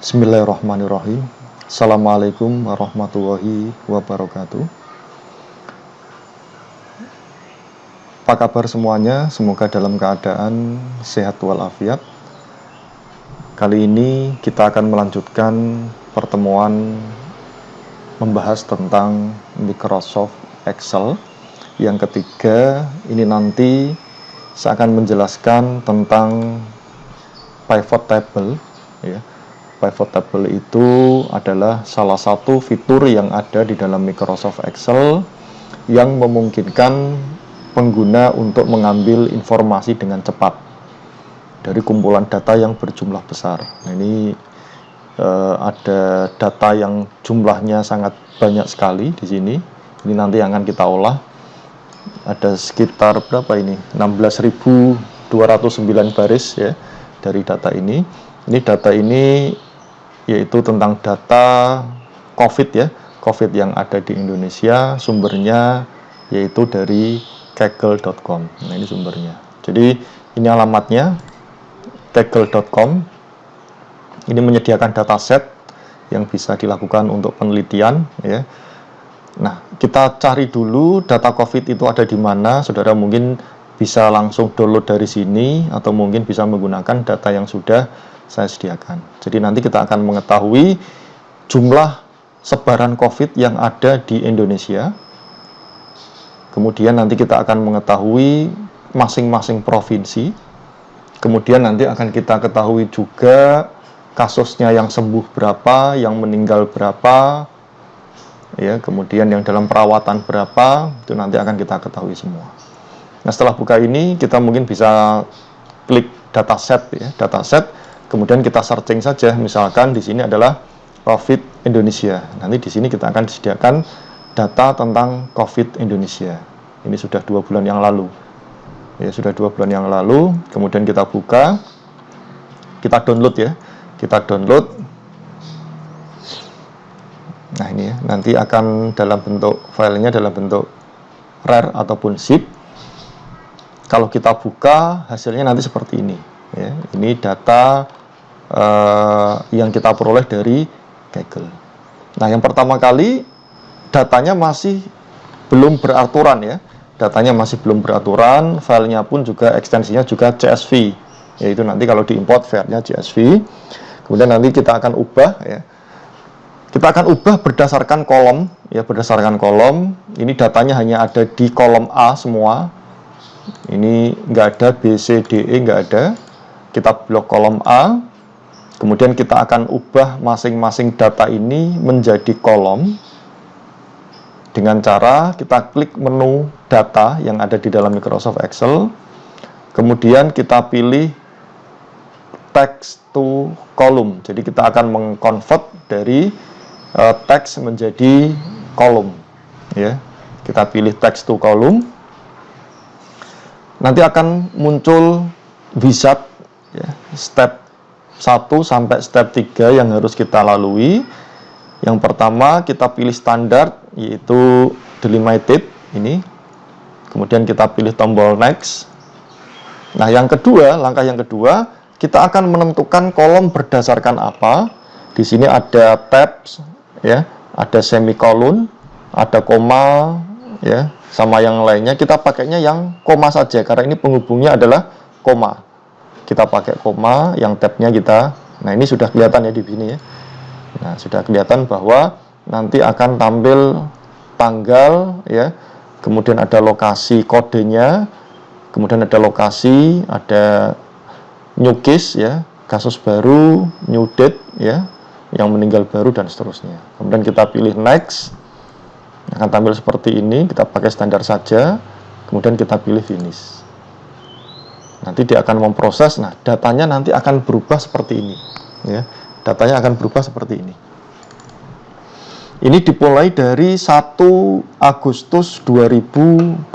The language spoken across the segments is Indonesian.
Bismillahirrahmanirrahim. Assalamualaikum warahmatullahi wabarakatuh. Apa kabar semuanya? Semoga dalam keadaan sehat walafiat. Kali ini kita akan melanjutkan pertemuan membahas tentang Microsoft Excel. Yang ketiga, ini nanti saya akan menjelaskan tentang pivot table, ya. Pivot table itu adalah salah satu fitur yang ada di dalam Microsoft Excel yang memungkinkan pengguna untuk mengambil informasi dengan cepat dari kumpulan data yang berjumlah besar. Nah, ini ada data yang jumlahnya sangat banyak sekali di sini. Ini nanti akan kita olah. Ada sekitar berapa ini? 16.209 baris ya dari data ini. Ini data ini yaitu tentang data COVID ya, COVID yang ada di Indonesia. Sumbernya yaitu dari kaggle.com. Nah, ini sumbernya. Jadi ini alamatnya kaggle.com. Ini menyediakan dataset yang bisa dilakukan untuk penelitian ya. Nah, kita cari dulu data COVID itu ada di mana. Saudara mungkin bisa langsung download dari sini atau mungkin bisa menggunakan data yang sudah saya sediakan. Jadi nanti kita akan mengetahui jumlah sebaran COVID yang ada di Indonesia. Kemudian nanti kita akan mengetahui masing-masing provinsi. Kemudian nanti akan kita ketahui juga kasusnya yang sembuh berapa, yang meninggal berapa, ya, kemudian yang dalam perawatan berapa, itu nanti akan kita ketahui semua. Nah, setelah buka ini kita mungkin bisa klik dataset ya, dataset. Kemudian kita searching saja, misalkan di sini adalah COVID Indonesia. Nanti di sini kita akan disediakan data tentang COVID Indonesia. Ini sudah 2 bulan yang lalu. Ya, sudah 2 bulan yang lalu. Kemudian kita buka, kita download ya. Kita download. Nah, ini ya, nanti akan dalam bentuk filenya dalam bentuk RAR ataupun zip. Kalau kita buka, hasilnya nanti seperti ini. Ya, ini data yang kita peroleh dari Kaggle. Nah, yang pertama kali datanya masih belum beraturan ya. Datanya masih belum beraturan, filenya pun juga ekstensinya juga CSV. Yaitu nanti kalau diimport filenya CSV. Kemudian nanti kita akan ubah ya. Kita akan ubah berdasarkan kolom ya, berdasarkan kolom. Ini datanya hanya ada di kolom A semua. Ini nggak ada B, C, D, E, nggak ada. Kita blok kolom A, kemudian kita akan ubah masing-masing data ini menjadi kolom dengan cara kita klik menu data yang ada di dalam Microsoft Excel, kemudian kita pilih text to column. Jadi kita akan mengconvert dari teks menjadi kolom ya. Kita pilih text to column. Nanti akan muncul wizard ya, step 1 sampai step 3 yang harus kita lalui. Yang pertama kita pilih standar yaitu delimited ini. Kemudian kita pilih tombol next. Nah, yang kedua, langkah yang kedua, kita akan menentukan kolom berdasarkan apa. Di sini ada tabs ya, ada semikolon, ada koma ya, sama yang lainnya. Kita pakainya yang koma saja karena ini penghubungnya adalah koma. Kita pakai koma, yang tabnya kita. Nah, ini sudah kelihatan ya di sini ya. Nah, sudah kelihatan bahwa nanti akan tampil tanggal ya. Kemudian ada lokasi kodenya, kemudian ada lokasi, ada new case ya, kasus baru, new date ya, yang meninggal baru dan seterusnya. Kemudian kita pilih next. Akan tampil seperti ini, kita pakai standar saja. Kemudian kita pilih finish. Nanti dia akan memproses. Nah, datanya nanti akan berubah seperti ini ya. Datanya akan berubah seperti ini. Ini dimulai dari 1 Agustus 2020.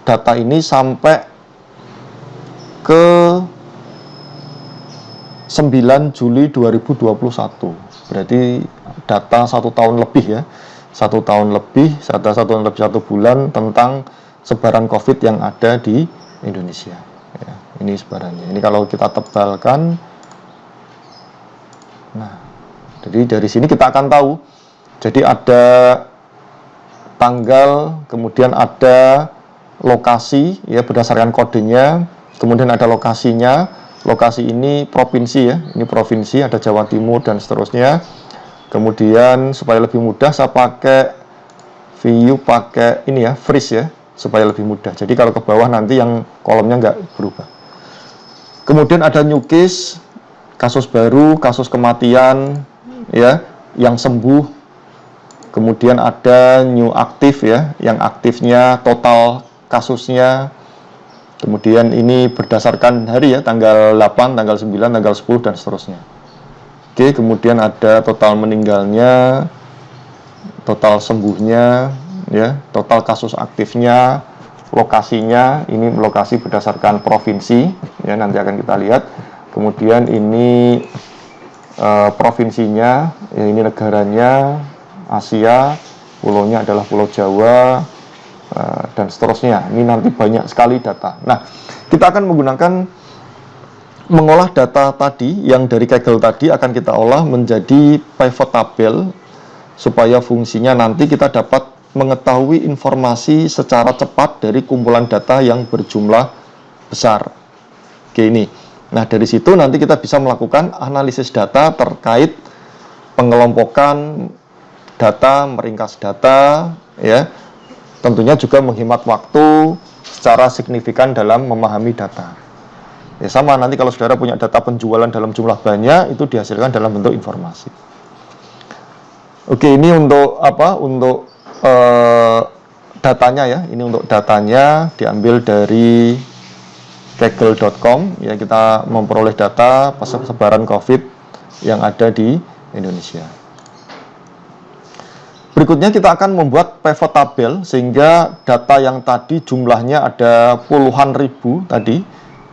Data ini sampai ke 9 Juli 2021. Berarti data 1 tahun lebih ya. 1 tahun lebih, 1 bulan tentang sebaran COVID yang ada di Indonesia ya, ini sebarannya. Ini kalau kita tebalkan Nah, jadi dari sini kita akan tahu. Jadi ada tanggal, kemudian ada lokasi ya berdasarkan kodenya, kemudian ada lokasinya. Lokasi ini provinsi ya, ini provinsi, ada Jawa Timur dan seterusnya. Kemudian supaya lebih mudah saya pakai view, pakai ini ya, freeze ya, supaya lebih mudah. Jadi kalau ke bawah nanti yang kolomnya nggak berubah. Kemudian ada new case, kasus baru, kasus kematian ya, yang sembuh. Kemudian ada new aktif ya, yang aktifnya total kasusnya. Kemudian ini berdasarkan hari ya, tanggal 8, tanggal 9, tanggal 10 dan seterusnya. Oke, kemudian ada total meninggalnya, total sembuhnya ya, total kasus aktifnya, lokasinya, ini lokasi berdasarkan provinsi ya, nanti akan kita lihat. Kemudian ini provinsinya, ya, ini negaranya Asia, pulaunya adalah Pulau Jawa, dan seterusnya. Ini nanti banyak sekali data. Nah, kita akan mengolah data tadi yang dari Kaggle tadi akan kita olah menjadi pivot table supaya fungsinya nanti kita dapat mengetahui informasi secara cepat dari kumpulan data yang berjumlah besar. Oke, ini. Nah, dari situ nanti kita bisa melakukan analisis data terkait pengelompokan data, meringkas data, ya. Tentunya juga menghemat waktu secara signifikan dalam memahami data. Ya, sama nanti kalau saudara punya data penjualan dalam jumlah banyak, itu dihasilkan dalam bentuk informasi. Oke, ini untuk apa? Untuk datanya ya. Ini untuk datanya diambil dari kaggle.com. Ya, kita memperoleh data persebaran COVID yang ada di Indonesia. Berikutnya kita akan membuat pivot table sehingga data yang tadi jumlahnya ada puluhan ribu tadi,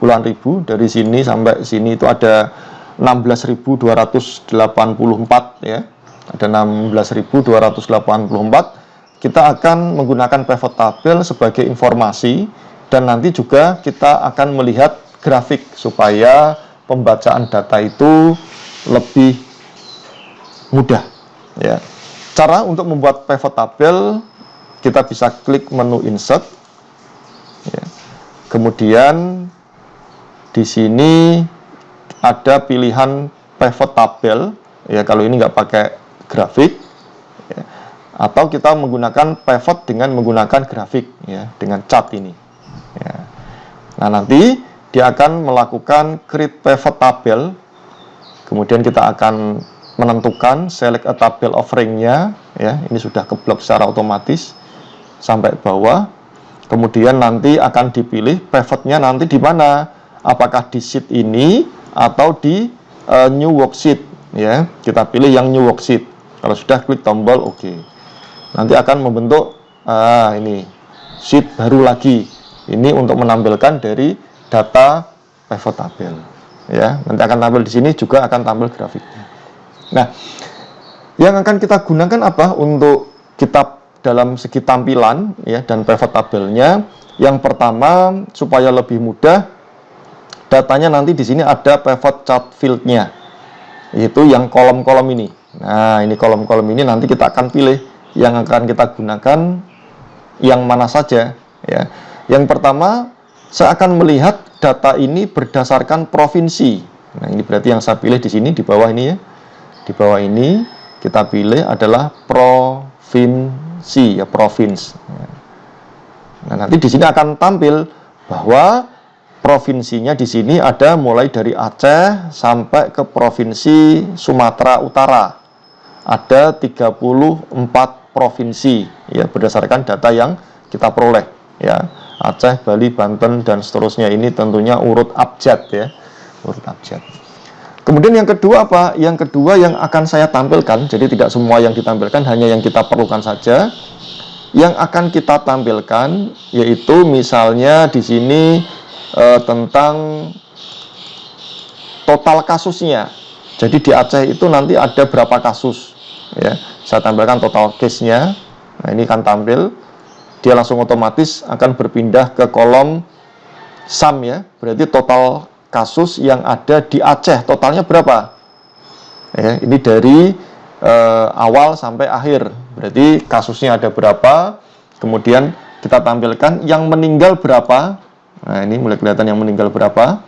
puluhan ribu dari sini sampai sini itu ada 16.284 ya. Ada 16.284. Kita akan menggunakan pivot table sebagai informasi dan nanti juga kita akan melihat grafik supaya pembacaan data itu lebih mudah ya. Cara untuk membuat pivot table, kita bisa klik menu insert ya. Kemudian di sini ada pilihan pivot table ya, kalau ini nggak pakai grafik ya. Atau kita menggunakan pivot dengan menggunakan grafik ya, dengan chart ini ya. Nah, nanti dia akan melakukan create pivot table. Kemudian kita akan menentukan select a table of rank-nya ya, ini sudah keblok secara otomatis sampai bawah. Kemudian nanti akan dipilih pivotnya nanti di mana, apakah di sheet ini atau di new worksheet ya. Kita pilih yang new worksheet. Kalau sudah klik tombol OK. Nanti akan membentuk ini sheet baru lagi. Ini untuk menampilkan dari data pivot table ya. Nanti akan tampil di sini, juga akan tampil grafiknya. Nah, yang akan kita gunakan apa untuk kita dalam segi tampilan ya dan pivot tabelnya? Yang pertama, supaya lebih mudah, datanya nanti di sini ada pivot chart field-nya, yaitu yang kolom-kolom ini. Nah, ini kolom-kolom ini nanti kita akan pilih yang akan kita gunakan yang mana saja ya. Yang pertama, saya akan melihat data ini berdasarkan provinsi. Nah, ini berarti yang saya pilih di sini di bawah ini ya. Di bawah ini kita pilih adalah provinsi ya, province. Nah, nanti di sini akan tampil bahwa provinsinya di sini ada mulai dari Aceh sampai ke provinsi Sumatera Utara. Ada 34 provinsi ya berdasarkan data yang kita peroleh ya. Aceh, Bali, Banten dan seterusnya, ini tentunya urut abjad ya. Urut abjad. Kemudian yang kedua apa? Yang kedua yang akan saya tampilkan, jadi tidak semua yang ditampilkan, hanya yang kita perlukan saja. Yang akan kita tampilkan yaitu misalnya di sini tentang total kasusnya. Jadi di Aceh itu nanti ada berapa kasus ya. Saya tampilkan total case-nya. Nah, ini akan tampil. Dia langsung otomatis akan berpindah ke kolom sum ya. Berarti total kasus yang ada di Aceh totalnya berapa Ya, ini dari awal sampai akhir. Berarti kasusnya ada berapa, kemudian kita tampilkan yang meninggal berapa. Nah, ini mulai kelihatan yang meninggal berapa.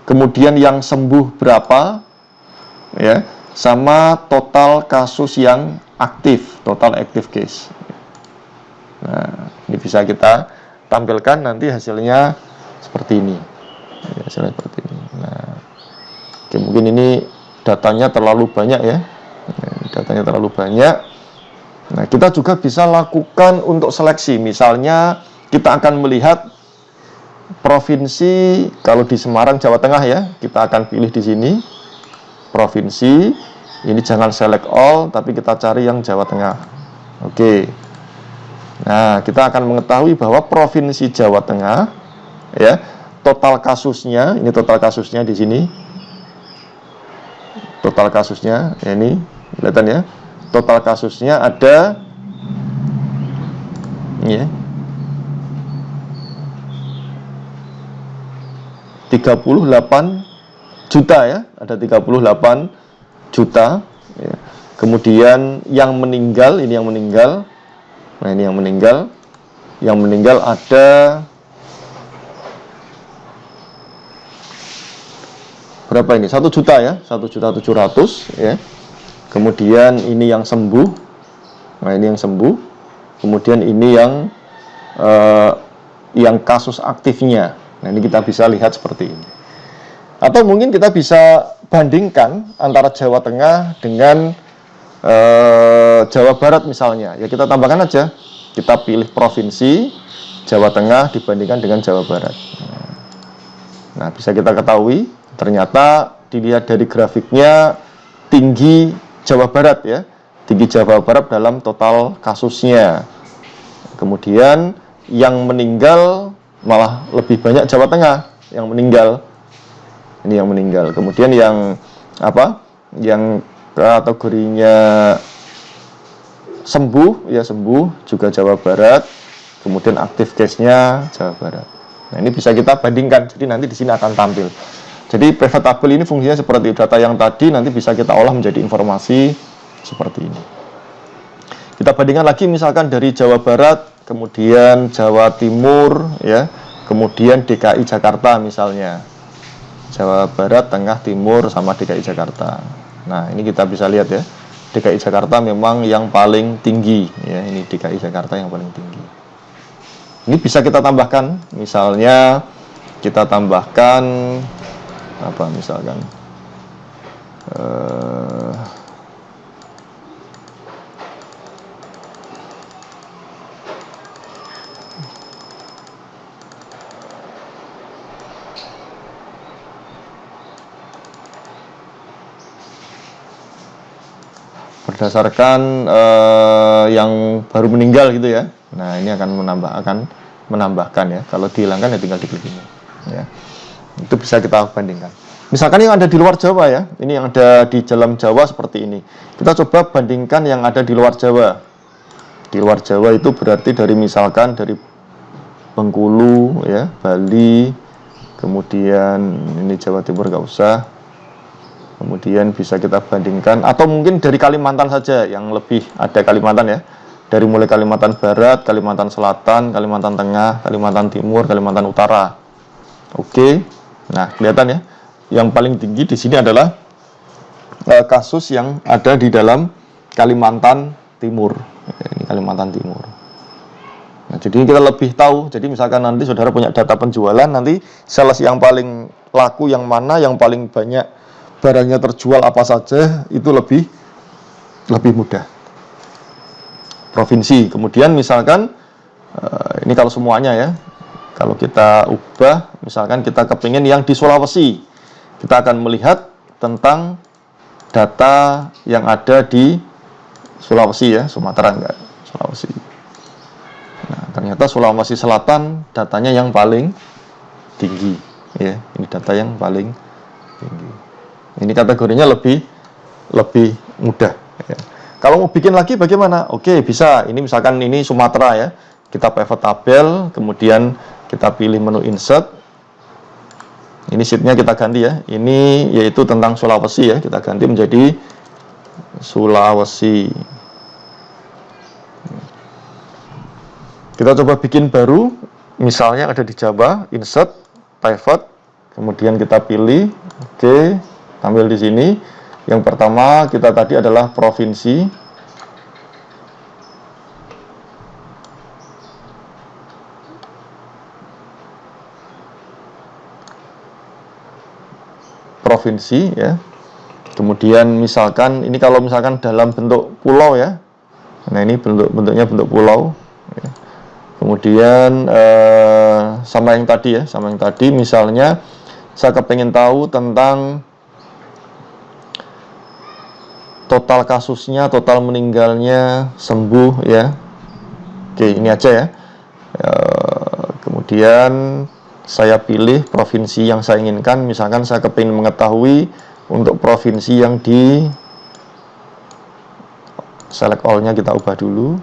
Kemudian yang sembuh berapa, ya, sama total kasus yang aktif, total active case. Nah, ini bisa kita tampilkan nanti hasilnya seperti ini. Ya, hasilnya seperti ini. Nah, oke, mungkin ini datanya terlalu banyak ya. Datanya terlalu banyak. Nah, kita juga bisa lakukan untuk seleksi. Misalnya kita akan melihat provinsi, kalau di Semarang, Jawa Tengah ya, kita akan pilih di sini provinsi. Ini jangan select all, tapi kita cari yang Jawa Tengah. Oke. Nah, kita akan mengetahui bahwa provinsi Jawa Tengah, ya, total kasusnya, ini total kasusnya di sini. Total kasusnya, ya, ini kelihatan ya. Total kasusnya ada, ya, 38 juta ya, ada 38 juta. Ya. Kemudian yang meninggal, ini yang meninggal. Nah, ini yang meninggal. Yang meninggal ada berapa ini? 1 juta ya, 1.700.000 ya. Kemudian ini yang sembuh. Nah, ini yang sembuh. Kemudian ini yang kasus aktifnya. Nah, ini kita bisa lihat seperti ini. Atau mungkin kita bisa bandingkan antara Jawa Tengah dengan Jawa Barat misalnya. Ya, kita tambahkan aja. Kita pilih provinsi Jawa Tengah dibandingkan dengan Jawa Barat. Nah, bisa kita ketahui ternyata dilihat dari grafiknya tinggi Jawa Barat ya. Tinggi Jawa Barat dalam total kasusnya. Kemudian yang meninggal malah lebih banyak Jawa Tengah yang meninggal. Ini yang meninggal. Kemudian yang yang kategorinya sembuh ya, sembuh juga Jawa Barat. Kemudian aktif case-nya Jawa Barat. Nah, ini bisa kita bandingkan. Jadi nanti di sini akan tampil. Jadi pivot table ini fungsinya seperti data yang tadi, nanti bisa kita olah menjadi informasi seperti ini. Kita bandingkan lagi misalkan dari Jawa Barat, kemudian Jawa Timur ya, kemudian DKI Jakarta misalnya. Jawa Barat, Tengah, Timur sama DKI Jakarta. Nah, ini kita bisa lihat ya. DKI Jakarta memang yang paling tinggi ya, ini DKI Jakarta yang paling tinggi. Ini bisa kita tambahkan, misalnya kita tambahkan apa misalkan berdasarkan yang baru meninggal gitu ya. Nah, ini akan menambahkan ya. Kalau dihilangkan ya tinggal diklik ini ya. Itu bisa kita bandingkan. Misalkan yang ada di luar Jawa ya, ini yang ada di dalam Jawa seperti ini. Kita coba bandingkan yang ada di luar Jawa. Di luar Jawa itu berarti dari misalkan dari Bengkulu ya, Bali, kemudian ini Jawa Timur nggak usah. Kemudian bisa kita bandingkan, atau mungkin dari Kalimantan saja yang lebih ada Kalimantan ya. Dari mulai Kalimantan Barat, Kalimantan Selatan, Kalimantan Tengah, Kalimantan Timur, Kalimantan Utara. Oke. Nah, kelihatan ya, yang paling tinggi di sini adalah kasus yang ada di dalam Kalimantan Timur. Ini Kalimantan Timur. Nah, jadi kita lebih tahu. Jadi misalkan nanti saudara punya data penjualan, nanti sales yang paling laku yang mana, yang paling banyak barangnya terjual apa saja, itu lebih mudah. Provinsi. Kemudian misalkan ini kalau semuanya ya. Kalau kita ubah, misalkan kita kepingin yang di Sulawesi, kita akan melihat tentang data yang ada di Sulawesi ya, Sumatera enggak, Sulawesi. Nah, ternyata Sulawesi Selatan datanya yang paling tinggi ya, ini data yang paling tinggi. Ini kategorinya lebih mudah ya. Kalau mau bikin lagi bagaimana? Oke, bisa. Ini misalkan ini Sumatera ya. Kita pivot tabel, kemudian kita pilih menu insert. Ini sheetnya kita ganti ya. Ini yaitu tentang Sulawesi ya. Kita ganti menjadi Sulawesi. Kita coba bikin baru, misalnya ada di Jawa, insert, pivot, kemudian kita pilih, oke, tampil di sini. Yang pertama kita tadi adalah provinsi. Provinsi ya. Kemudian misalkan ini kalau misalkan dalam bentuk pulau ya. Nah, ini bentuknya bentuk pulau. Kemudian sama yang tadi misalnya saya kepengen tahu tentang total kasusnya, total meninggalnya, sembuh ya. Oke, ini aja ya. Kemudian saya pilih provinsi yang saya inginkan. Misalkan saya kepengen mengetahui untuk provinsi yang di select all-nya kita ubah dulu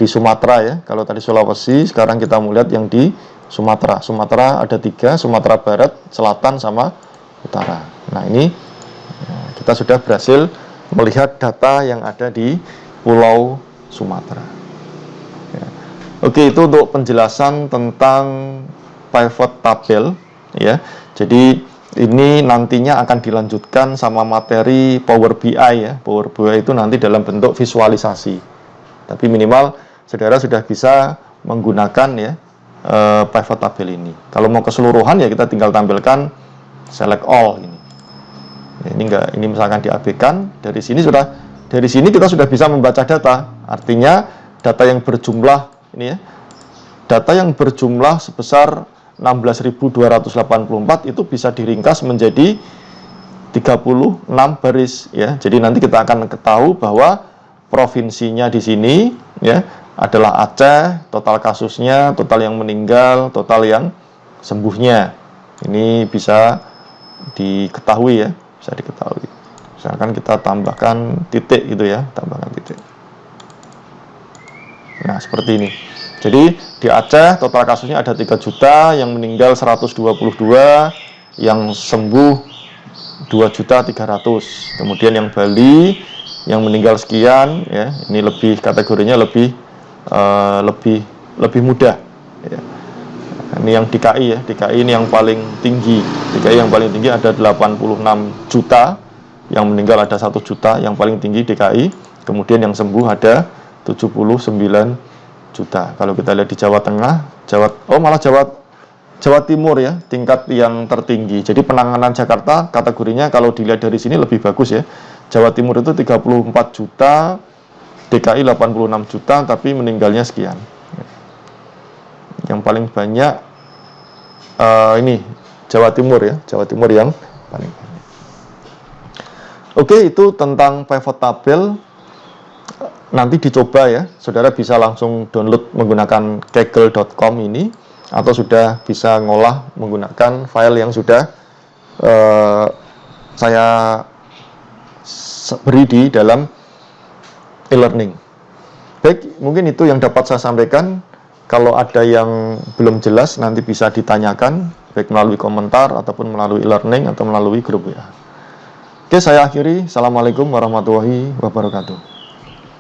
di Sumatera ya. Kalau tadi Sulawesi, sekarang kita mau lihat yang di Sumatera. Sumatera ada 3, Sumatera Barat, Selatan, sama Utara. Nah, ini kita sudah berhasil melihat data yang ada di Pulau Sumatera ya. Oke, itu untuk penjelasan tentang pivot table ya. Jadi ini nantinya akan dilanjutkan sama materi Power BI ya. Power BI itu nanti dalam bentuk visualisasi. Tapi minimal saudara sudah bisa menggunakan ya pivot table ini. Kalau mau keseluruhan ya kita tinggal tampilkan select all ini. Ya, ini misalkan diabaikan. Dari sini kita sudah bisa membaca data. Artinya data yang berjumlah ini ya. Data yang berjumlah sebesar 16.284 itu bisa diringkas menjadi 36 baris ya. Jadi nanti kita akan ketahui bahwa provinsinya di sini ya adalah Aceh, total kasusnya, total yang meninggal, total yang sembuhnya. Ini bisa diketahui ya, bisa diketahui. Misalkan kita tambahkan titik gitu ya, tambahkan titik. Nah, seperti ini. Jadi di Aceh total kasusnya ada 3 juta, yang meninggal 122, yang sembuh 2.300.000. Kemudian yang Bali yang meninggal sekian ya, ini lebih kategorinya lebih mudah ya. Ini yang DKI ya, DKI ini yang paling tinggi. DKI yang paling tinggi ada 86 juta, yang meninggal ada 1 juta, yang paling tinggi DKI. Kemudian yang sembuh ada 79 juta. Kalau kita lihat di Jawa Tengah, Jawa Timur ya, tingkat yang tertinggi. Jadi penanganan Jakarta kategorinya kalau dilihat dari sini lebih bagus ya. Jawa Timur itu 34 juta, DKI 86 juta, tapi meninggalnya sekian. Yang paling banyak ini Jawa Timur ya, Jawa Timur yang paling banyak. Oke, itu tentang pivot table. Nanti dicoba ya, saudara bisa langsung download menggunakan kaggle.com ini, atau sudah bisa ngolah menggunakan file yang sudah saya beri di dalam e-learning. Baik, mungkin itu yang dapat saya sampaikan. Kalau ada yang belum jelas nanti bisa ditanyakan, baik melalui komentar ataupun melalui e-learning atau melalui grup WA. Oke, saya akhiri. Assalamualaikum warahmatullahi wabarakatuh.